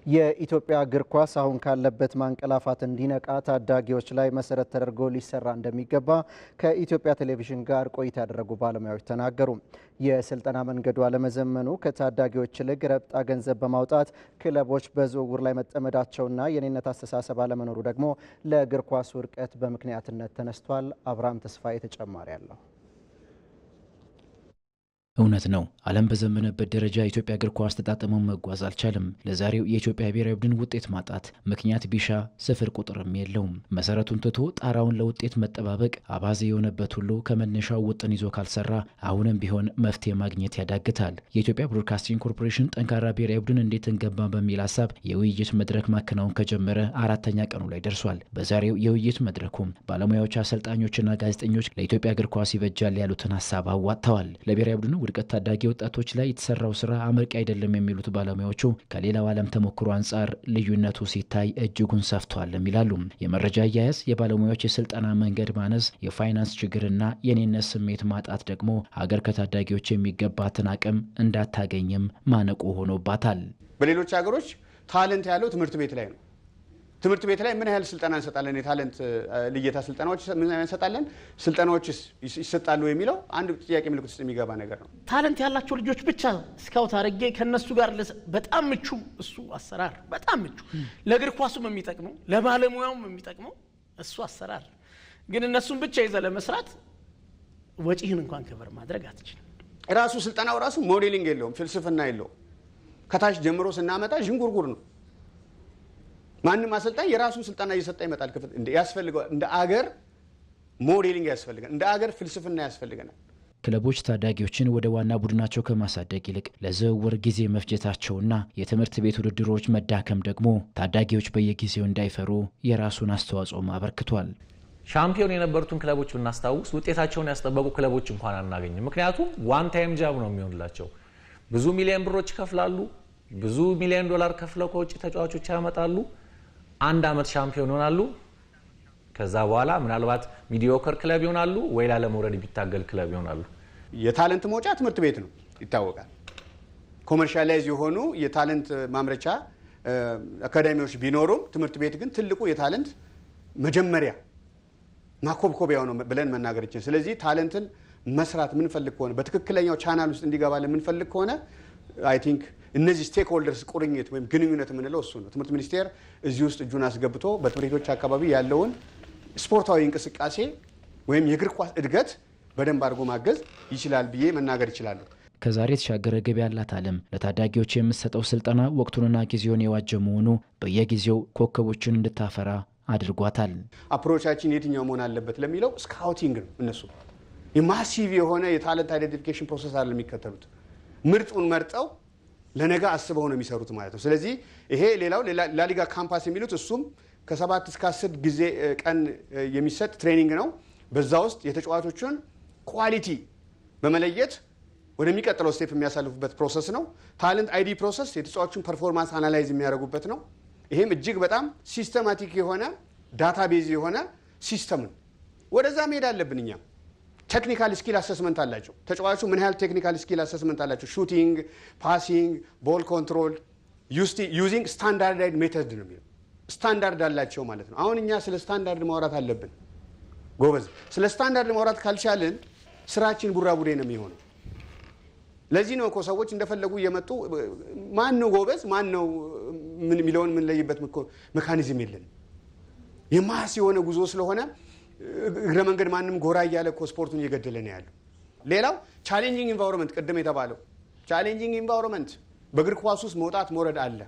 የኢትዮጵያ እግር ኳስ አሁን ካለበት ማንቀላፋት እንዲነቃ ታዳጊዎች ላይ መሰረት ተደርጎ ሊሰራ እንደሚገባ ከኢትዮጵያ ቴሌቪዥን ጋር ቆይታ ያደረጉ ባለሙያዎች ተናገሩ። የስልጠና መንገዱ አለመዘመኑ ከታዳጊዎች ይልቅ ረብጣ ገንዘብ በማውጣት ክለቦች በዝውውር ላይ መጠመዳቸውና የኔነት አስተሳሰብ አለመኖሩ ደግሞ ለእግር ኳስ ውድቀት በምክንያትነት ተነስቷል። አብርሃም ተስፋዬ ተጨማሪ አለው። እውነት ነው። ዓለም በዘመነበት ደረጃ የኢትዮጵያ እግር ኳስ ተጣጥመው መጓዝ አልቻለም። ለዛሬው የኢትዮጵያ ብሔራዊ ቡድን ውጤት ማጣት ምክንያት ቢሻ ስፍር ቁጥርም የለውም። መሰረቱን ትቶ ጣራውን ለውጤት መጠባበቅ አባዜ የሆነበት ሁሉ ከመነሻው ውጥን ይዞ ካልሰራ አሁንም ቢሆን መፍትሄ ማግኘት ያዳግታል። የኢትዮጵያ ብሮድካስቲንግ ኮርፖሬሽን ጠንካራ ብሔራዊ ቡድን እንዴት እንገባ በሚል ሀሳብ የውይይት መድረክ ማከናወን ከጀመረ አራተኛ ቀኑ ላይ ደርሷል። በዛሬው የውይይት መድረኩም ባለሙያዎች፣ አሰልጣኞችና ጋዜጠኞች ለኢትዮጵያ እግር ኳስ ይበጃል ያሉትን ሀሳብ አዋጥተዋል። ለብሔራዊ ቡድኑ ውድቀት ታዳጊ ወጣቶች ላይ የተሰራው ስራ አመርቂ አይደለም የሚሉት ባለሙያዎቹ ከሌላው ዓለም ተሞክሮ አንጻር ልዩነቱ ሲታይ እጅጉን ሰፍቷልም ይላሉ። የመረጃ አያያዝ፣ የባለሙያዎች የስልጠና መንገድ ማነስ፣ የፋይናንስ ችግርና የኔነት ስሜት ማጣት ደግሞ ሀገር ከታዳጊዎች የሚገባትን አቅም እንዳታገኝም ማነቆ ሆኖባታል። በሌሎች ሀገሮች ታለንት ያለው ትምህርት ቤት ላይ ነው። ትምህርት ቤት ላይ ምን ያህል ስልጠና እንሰጣለን? የታለንት ልየታ ስልጠናዎች ምን እንሰጣለን? ስልጠናዎች ይሰጣሉ የሚለው አንድ ጥያቄ ምልክት ውስጥ የሚገባ ነገር ነው። ታለንት ያላቸው ልጆች ብቻ ስካውት አድርጌ ከነሱ ጋር በጣም ምቹ እሱ አሰራር በጣም ምቹ ለእግር ኳሱም የሚጠቅመው ለባለሙያውም የሚጠቅመው እሱ አሰራር ግን እነሱን ብቻ ይዘህ ለመስራት ወጪህን እንኳን ከበር ማድረግ አትችልም። ራሱ ስልጠናው ራሱ ሞዴሊንግ የለውም፣ ፍልስፍና የለውም። ከታች ጀምሮ ስናመጣ ዥንጉርጉር ነው። ማንም አሰልጣኝ የራሱን ስልጠና እየሰጠ ይመጣል። ያስፈልገዋል። እንደ አገር ሞዴሊንግ ያስፈልገናል። እንደ አገር ፍልስፍና ያስፈልገናል። ክለቦች ታዳጊዎችን ወደ ዋና ቡድናቸው ከማሳደግ ይልቅ ለዝውውር ጊዜ መፍጀታቸውና የትምህርት ቤት ውድድሮች መዳከም ደግሞ ታዳጊዎች በየጊዜው እንዳይፈሩ የራሱን አስተዋጽኦም አበርክቷል። ሻምፒዮን የነበሩትን ክለቦች ብናስታውስ ውጤታቸውን ያስጠበቁ ክለቦች እንኳን አናገኝም። ምክንያቱም ዋን ታይም ጃብ ነው የሚሆንላቸው። ብዙ ሚሊዮን ብሮች ይከፍላሉ። ብዙ ሚሊዮን ዶላር ከፍለው ከውጭ ተጫዋቾች ያመጣሉ። አንድ አመት ሻምፒዮን ይሆናሉ። ከዛ በኋላ ምናልባት ሚዲዮከር ክለብ ይሆናሉ ወይ ላለመውረድ ቢታገል ክለብ ይሆናሉ። የታለንት መውጫ ትምህርት ቤት ነው ይታወቃል። ኮመርሻላይዝ የሆኑ የታለንት ማምረቻ አካዳሚዎች ቢኖሩም ትምህርት ቤት ግን ትልቁ የታለንት መጀመሪያ ማኮብኮቢያው ነው ብለን መናገር ይችላል። ስለዚህ ታለንትን መስራት ምንፈልግ ከሆነ በትክክለኛው ቻናል ውስጥ እንዲገባልን ምንፈልግ ከሆነ አይ ቲንክ እነዚህ ስቴክ ሆልደርስ ቁርኝት ወይም ግንኙነት የምንለው እሱ ነው። ትምህርት ሚኒስቴር እዚህ ውስጥ እጁን አስገብቶ በትምህርት ቤቶች አካባቢ ያለውን ስፖርታዊ እንቅስቃሴ ወይም የእግር ኳስ እድገት በደንብ አድርጎ ማገዝ ይችላል ብዬ መናገር ይችላል። ከዛሬ የተሻገረ ገቢ ያላት ዓለም ለታዳጊዎች የምትሰጠው ስልጠና ወቅቱንና ጊዜውን የዋጀ መሆኑ በየጊዜው ኮከቦችን እንድታፈራ አድርጓታል። አፕሮቻችን የትኛው መሆን አለበት ለሚለው ስካውቲንግ ነው። እነሱ የማሲቭ የሆነ የታለንት አይደንቲፊኬሽን ፕሮሰስ አይደለም የሚከተሉት። ምርጡን መርጠው ለነገ አስበው ነው የሚሰሩት ማለት ነው። ስለዚህ ይሄ ሌላው ላሊጋ ካምፓስ የሚሉት እሱም ከ7 እስከ 10 ጊዜ ቀን የሚሰጥ ትሬኒንግ ነው። በዛ ውስጥ የተጫዋቾችን ኳሊቲ በመለየት ወደሚቀጥለው ስቴፕ የሚያሳልፉበት ፕሮሰስ ነው። ታለንት አይዲ ፕሮሰስ የተጫዋቾችን ፐርፎርማንስ አናላይዝ የሚያደርጉበት ነው። ይሄም እጅግ በጣም ሲስተማቲክ የሆነ ዳታቤዝ የሆነ ሲስተም ነው። ወደዛ መሄድ አለብን እኛ። ቴክኒካል ስኪል አሰስመንት አላቸው ተጫዋቾቹ። ምን ያህል ቴክኒካል ስኪል አሰስመንት አላቸው? ሹቲንግ፣ ፓሲንግ፣ ቦል ኮንትሮል ዩዚንግ ስታንዳርዳይዝድ ሜተድ ነው የሚለው። ስታንዳርድ አላቸው ማለት ነው። አሁን እኛ ስለ ስታንዳርድ ማውራት አለብን ጎበዝ። ስለ ስታንዳርድ ማውራት ካልቻልን ስራችን ቡራቡሬ ነው የሚሆነው። ለዚህ ነው እኮ ሰዎች እንደፈለጉ እየመጡ ማን ነው ጎበዝ ማን ነው ምን የሚለውን የምንለይበት ሜካኒዝም የለን። የማስ የሆነ ጉዞ ስለሆነ እግረ መንገድ ማንም ጎራ እያለ እኮ ስፖርቱን እየገደለ ነው ያለው። ሌላው ቻሌንጂንግ ኢንቫይሮንመንት ቅድም የተባለው ቻሌንጂንግ ኢንቫይሮንመንት በእግር ኳስ ውስጥ መውጣት መውረድ አለ።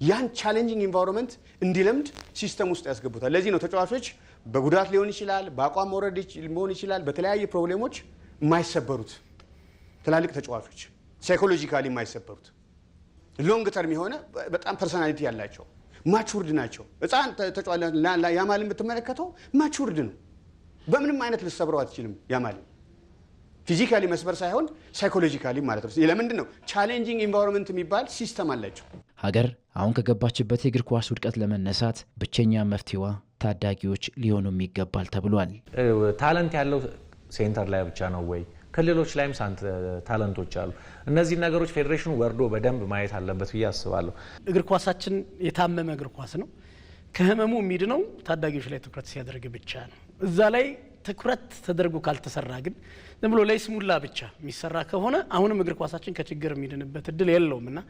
ያን ቻሌንጂንግ ኢንቫይሮንመንት እንዲለምድ ሲስተም ውስጥ ያስገቡታል። ለዚህ ነው ተጫዋቾች በጉዳት ሊሆን ይችላል፣ በአቋም መውረድ ሊሆን ይችላል፣ በተለያየ ፕሮብሌሞች የማይሰበሩት ትላልቅ ተጫዋቾች ሳይኮሎጂካሊ የማይሰበሩት ሎንግ ተርም የሆነ በጣም ፐርሶናሊቲ ያላቸው ማቹርድ ናቸው። ህፃን ተጫዋች ያማልን ብትመለከተው ማቹርድ ነው። በምንም አይነት ልሰብረው አትችልም። ያማልን ፊዚካሊ መስበር ሳይሆን ሳይኮሎጂካሊ ማለት ነው። ለምንድን ነው? ቻሌንጂንግ ኢንቫይሮንመንት የሚባል ሲስተም አላቸው። ሀገር አሁን ከገባችበት የእግር ኳስ ውድቀት ለመነሳት ብቸኛ መፍትሄዋ ታዳጊዎች ሊሆኑም ይገባል ተብሏል። ታለንት ያለው ሴንተር ላይ ብቻ ነው ወይ ክልሎች ላይም ታለንቶች አሉ። እነዚህ ነገሮች ፌዴሬሽኑ ወርዶ በደንብ ማየት አለበት ብዬ አስባለሁ። እግር ኳሳችን የታመመ እግር ኳስ ነው። ከህመሙ የሚድነው ታዳጊዎች ላይ ትኩረት ሲያደርግ ብቻ ነው። እዛ ላይ ትኩረት ተደርጎ ካልተሰራ ግን ዝም ብሎ ለይስሙላ ብቻ የሚሰራ ከሆነ አሁንም እግር ኳሳችን ከችግር የሚድንበት እድል የለውም እና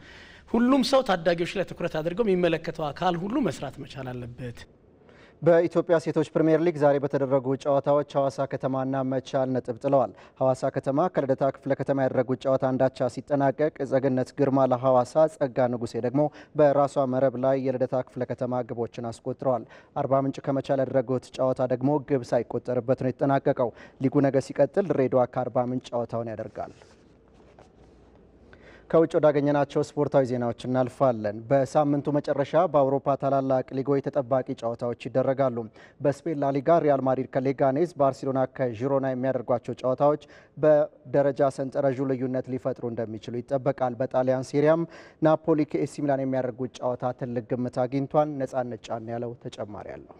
ሁሉም ሰው ታዳጊዎች ላይ ትኩረት አድርገው የሚመለከተው አካል ሁሉ መስራት መቻል አለበት። በኢትዮጵያ ሴቶች ፕሪሚየር ሊግ ዛሬ በተደረጉ ጨዋታዎች ሐዋሳ ከተማና መቻል ነጥብ ጥለዋል። ሐዋሳ ከተማ ከልደታ ክፍለ ከተማ ያደረጉት ጨዋታ አንዳቻ ሲጠናቀቅ ጸገነት ግርማ ለሐዋሳ፣ ጸጋ ንጉሴ ደግሞ በራሷ መረብ ላይ የልደታ ክፍለ ከተማ ግቦችን አስቆጥረዋል። አርባ ምንጭ ከመቻል ያደረጉት ጨዋታ ደግሞ ግብ ሳይቆጠርበት ነው የተጠናቀቀው። ሊጉ ነገ ሲቀጥል ድሬዳዋ ከአርባ ምንጭ ጨዋታውን ያደርጋል። ከውጭ ወዳገኘናቸው ስፖርታዊ ዜናዎች እናልፋለን። በሳምንቱ መጨረሻ በአውሮፓ ታላላቅ ሊጎች ተጠባቂ ጨዋታዎች ይደረጋሉ። በስፔን ላሊጋ ሪያል ማድሪድ ከሌጋኔዝ፣ ባርሴሎና ከዢሮና የሚያደርጓቸው ጨዋታዎች በደረጃ ሰንጠረዡ ልዩነት ሊፈጥሩ እንደሚችሉ ይጠበቃል። በጣሊያን ሴሪያም ናፖሊ ከኤሲ ሚላን የሚያደርጉት ጨዋታ ትልቅ ግምት አግኝቷል። ነጻነት ጫን ያለው ተጨማሪ አለው።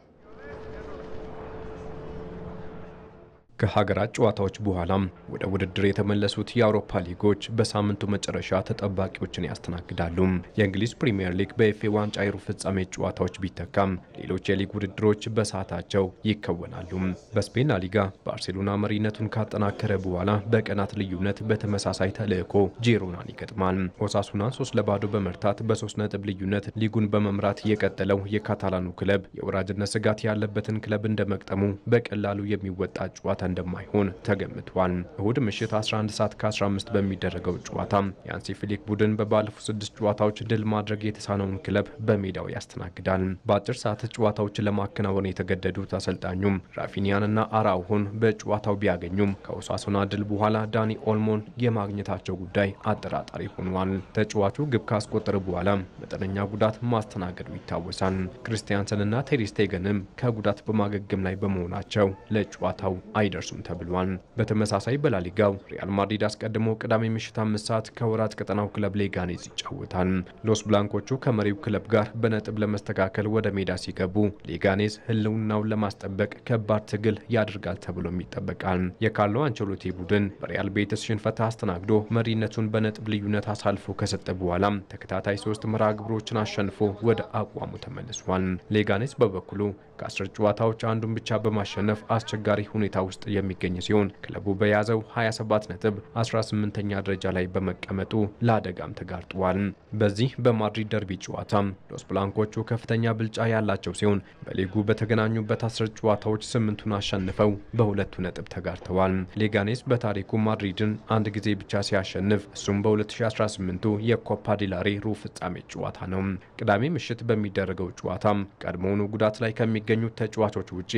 ከሀገራት ጨዋታዎች በኋላም ወደ ውድድር የተመለሱት የአውሮፓ ሊጎች በሳምንቱ መጨረሻ ተጠባቂዎችን ያስተናግዳሉ። የእንግሊዝ ፕሪሚየር ሊግ በኤፍኤ ዋንጫ የሩብ ፍጻሜ ጨዋታዎች ቢተካም ሌሎች የሊግ ውድድሮች በሰዓታቸው ይከወናሉ። በስፔን ላሊጋ ባርሴሎና መሪነቱን ካጠናከረ በኋላ በቀናት ልዩነት በተመሳሳይ ተልዕኮ ጂሮናን ይገጥማል። ኦሳሱናን 3-0 በመርታት በ3 ነጥብ ልዩነት ሊጉን በመምራት የቀጠለው የካታላኑ ክለብ የወራጅነት ስጋት ያለበትን ክለብ እንደመቅጠሙ በቀላሉ የሚወጣ ጨዋታ እንደማይሆን ተገምቷል። እሁድ ምሽት 11 ሰዓት ከ15 በሚደረገው ጨዋታ የአንሲ ፍሊክ ቡድን በባለፉት 6 ጨዋታዎች ድል ማድረግ የተሳነውን ክለብ በሜዳው ያስተናግዳል። በአጭር ሰዓት ጨዋታዎችን ለማከናወን የተገደዱት አሰልጣኙም ራፊኒያንና አራውሆን በጨዋታው ቢያገኙም ከኦሳሱና ድል በኋላ ዳኒ ኦልሞን የማግኘታቸው ጉዳይ አጠራጣሪ ሆኗል። ተጫዋቹ ግብ ካስቆጠረ በኋላ መጠነኛ ጉዳት ማስተናገዱ ይታወሳል። ክርስቲያንሰንና ቴሪስቴገንም ከጉዳት በማገገም ላይ በመሆናቸው ለጨዋታው አይደርሱም ተብሏል። በተመሳሳይ በላሊጋው ሪያል ማድሪድ አስቀድሞ ቅዳሜ ምሽት 5 ሰዓት ከወራጅ ቀጠናው ክለብ ሌጋኔዝ ይጫወታል። ሎስ ብላንኮቹ ከመሪው ክለብ ጋር በነጥብ ለመስተካከል ወደ ሜዳ ሲገቡ ሌጋኔዝ ሕልውናውን ለማስጠበቅ ከባድ ትግል ያደርጋል ተብሎም ይጠበቃል። የካርሎ አንቸሎቲ ቡድን በሪያል ቤቲስ ሽንፈት አስተናግዶ መሪነቱን በነጥብ ልዩነት አሳልፎ ከሰጠ በኋላ ተከታታይ 3 መርሃ ግብሮችን አሸንፎ ወደ አቋሙ ተመልሷል። ሌጋኔዝ በበኩሉ ከ10 ጨዋታዎች አንዱን ብቻ በማሸነፍ አስቸጋሪ ሁኔታ ውስጥ የሚገኝ ሲሆን ክለቡ በያዘው 27 ነጥብ 18ኛ ደረጃ ላይ በመቀመጡ ለአደጋም ተጋርጧል። በዚህ በማድሪድ ደርቢ ጨዋታ ሎስ ብላንኮቹ ከፍተኛ ብልጫ ያላቸው ሲሆን በሊጉ በተገናኙበት 10 ጨዋታዎች 8ቱን አሸንፈው በሁለቱ ነጥብ ተጋርተዋል። ሌጋኔዝ በታሪኩ ማድሪድን አንድ ጊዜ ብቻ ሲያሸንፍ እሱም በ2018 የኮፓ ዲላሬ ሩብ ፍጻሜ ጨዋታ ነው። ቅዳሜ ምሽት በሚደረገው ጨዋታም ቀድሞውኑ ጉዳት ላይ ከሚገኙት ተጫዋቾች ውጪ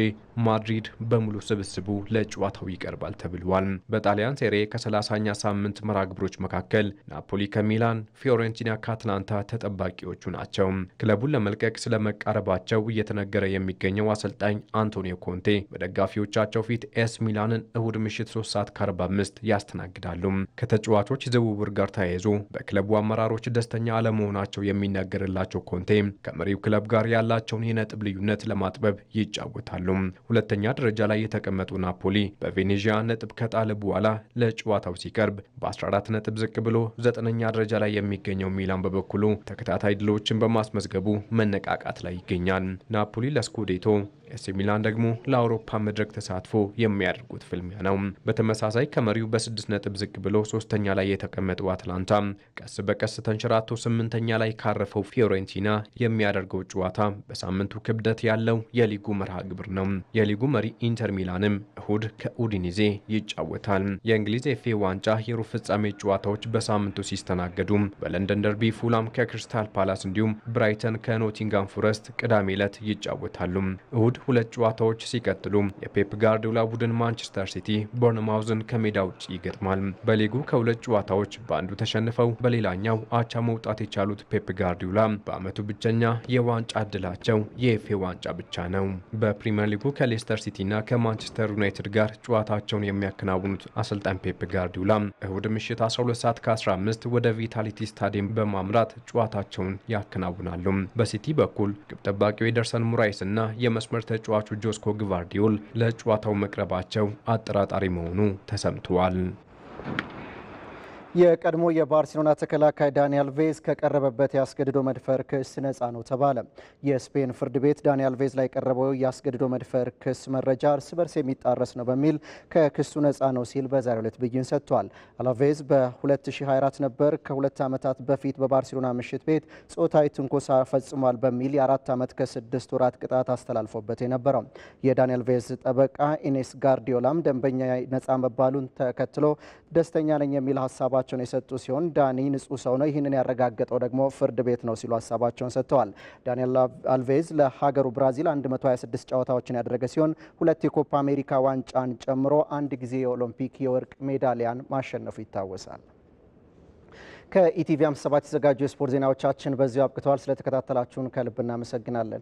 ማድሪድ በሙሉ ስብስቡ ለጨዋታው ይቀርባል ተብሏል። በጣሊያን ሴሪ ከ30ኛ ሳምንት መርሃ ግብሮች መካከል ናፖሊ ከሚላን፣ ፊዮሬንቲና ከአትላንታ ተጠባቂዎቹ ናቸው። ክለቡን ለመልቀቅ ስለመቃረባቸው እየተነገረ የሚገኘው አሰልጣኝ አንቶኒዮ ኮንቴ በደጋፊዎቻቸው ፊት ኤስ ሚላንን እሁድ ምሽት 3 ሰዓት ከ45 ያስተናግዳሉ። ከተጫዋቾች ዝውውር ጋር ተያይዞ በክለቡ አመራሮች ደስተኛ አለመሆናቸው የሚነገርላቸው ኮንቴ ከመሪው ክለብ ጋር ያላቸውን የነጥብ ልዩነት ለማጥበብ ይጫወታሉ። ሁለተኛ ደረጃ ላይ የተቀመጡ ናፖሊ በቬኔዚያ ነጥብ ከጣለ በኋላ ለጨዋታው ሲቀርብ በ14 ነጥብ ዝቅ ብሎ 9ኛ ደረጃ ላይ የሚገኘው ሚላን በበኩሉ ተከታታይ ድሎችን በማስመዝገቡ መነቃቃት ላይ ይገኛል። ናፖሊ ለስኩዴቶ፣ ኤሲ ሚላን ደግሞ ለአውሮፓ መድረክ ተሳትፎ የሚያደርጉት ፍልሚያ ነው። በተመሳሳይ ከመሪው በ6 ነጥብ ዝቅ ብሎ 3ኛ ላይ የተቀመጠው አትላንታ ቀስ በቀስ ተንሸራቶ 8ኛ ላይ ካረፈው ፊዮሬንቲና የሚያደርገው ጨዋታ በሳምንቱ ክብደት ያለው የሊጉ መርሃ ግብር ነው። የሊጉ መሪ ኢንተር ሚላንም እሁድ ከኡዲኒዜ ይጫወታል። የእንግሊዝ ኤፍኤ ዋንጫ የሩብ ፍጻሜ ጨዋታዎች በሳምንቱ ሲስተናገዱ በለንደን ደርቢ ፉላም ከክሪስታል ፓላስ እንዲሁም ብራይተን ከኖቲንጋም ፎረስት ቅዳሜ ዕለት ይጫወታሉ። እሁድ 2 ጨዋታዎች ሲቀጥሉ የፔፕ ጋርዲዮላ ቡድን ማንቸስተር ሲቲ ቦርንማውዝን ከሜዳ ውጭ ይገጥማል። በሊጉ ከ2 ጨዋታዎች በአንዱ ተሸንፈው በሌላኛው አቻ መውጣት የቻሉት ፔፕ ጋርዲዮላ በዓመቱ ብቸኛ የዋንጫ ዕድላቸው የኤፍኤ ዋንጫ ብቻ ነው። በፕሪሚየር ሊጉ ከሌስተር ሲቲና ከማንቸስተር ዩናይትድ ጋር ጨዋታቸውን የሚያከናውኑት አሰልጣኝ ፔፕ ጋርዲዮላ እሁድ ምሽት 12 ሰዓት ከ15 ወደ ቪታሊቲ ስታዲየም በማምራት ጨዋታቸውን ያከናውናሉ። በሲቲ በኩል ግብ ጠባቂው ኤደርሰን ሙራይስ እና የመስመር ተጫዋቹ ጆስኮ ግቫርዲዮል ለጨዋታው መቅረባቸው አጠራጣሪ መሆኑ ተሰምቷል። የቀድሞ የባርሴሎና ተከላካይ ዳኒ አልቬዝ ከቀረበበት የአስገድዶ መድፈር ክስ ነፃ ነው ተባለ። የስፔን ፍርድ ቤት ዳኒ አልቬዝ ላይ የቀረበው የአስገድዶ መድፈር ክስ መረጃ እርስ በርስ የሚጣረስ ነው በሚል ከክሱ ነፃ ነው ሲል በዛሬው ዕለት ብይን ሰጥቷል። አልቬዝ በ2024 ነበር ከ2 ዓመታት በፊት በባርሴሎና ምሽት ቤት ጾታዊ ትንኮሳ ፈጽሟል በሚል የ4 ዓመት ከ6 ወራት ቅጣት አስተላልፎበት የነበረው። የዳኒ አልቬዝ ጠበቃ ኢኔስ ጋርዲዮላም ደንበኛ ነፃ መባሉን ተከትሎ ደስተኛ ነኝ የሚል ሀሳብ ሀሳባቸውን የሰጡ ሲሆን ዳኒ ንጹህ ሰው ነው፣ ይህንን ያረጋገጠው ደግሞ ፍርድ ቤት ነው ሲሉ ሀሳባቸውን ሰጥተዋል። ዳንኤል አልቬዝ ለሀገሩ ብራዚል 126 ጨዋታዎችን ያደረገ ሲሆን 2 የኮፓ አሜሪካ ዋንጫን ጨምሮ 1 ጊዜ የኦሎምፒክ የወርቅ ሜዳሊያን ማሸነፉ ይታወሳል። ከኢቲቪ 57 የተዘጋጁ የስፖርት ዜናዎቻችን በዚሁ አብቅተዋል። ስለተከታተላችሁን ከልብ እናመሰግናለን።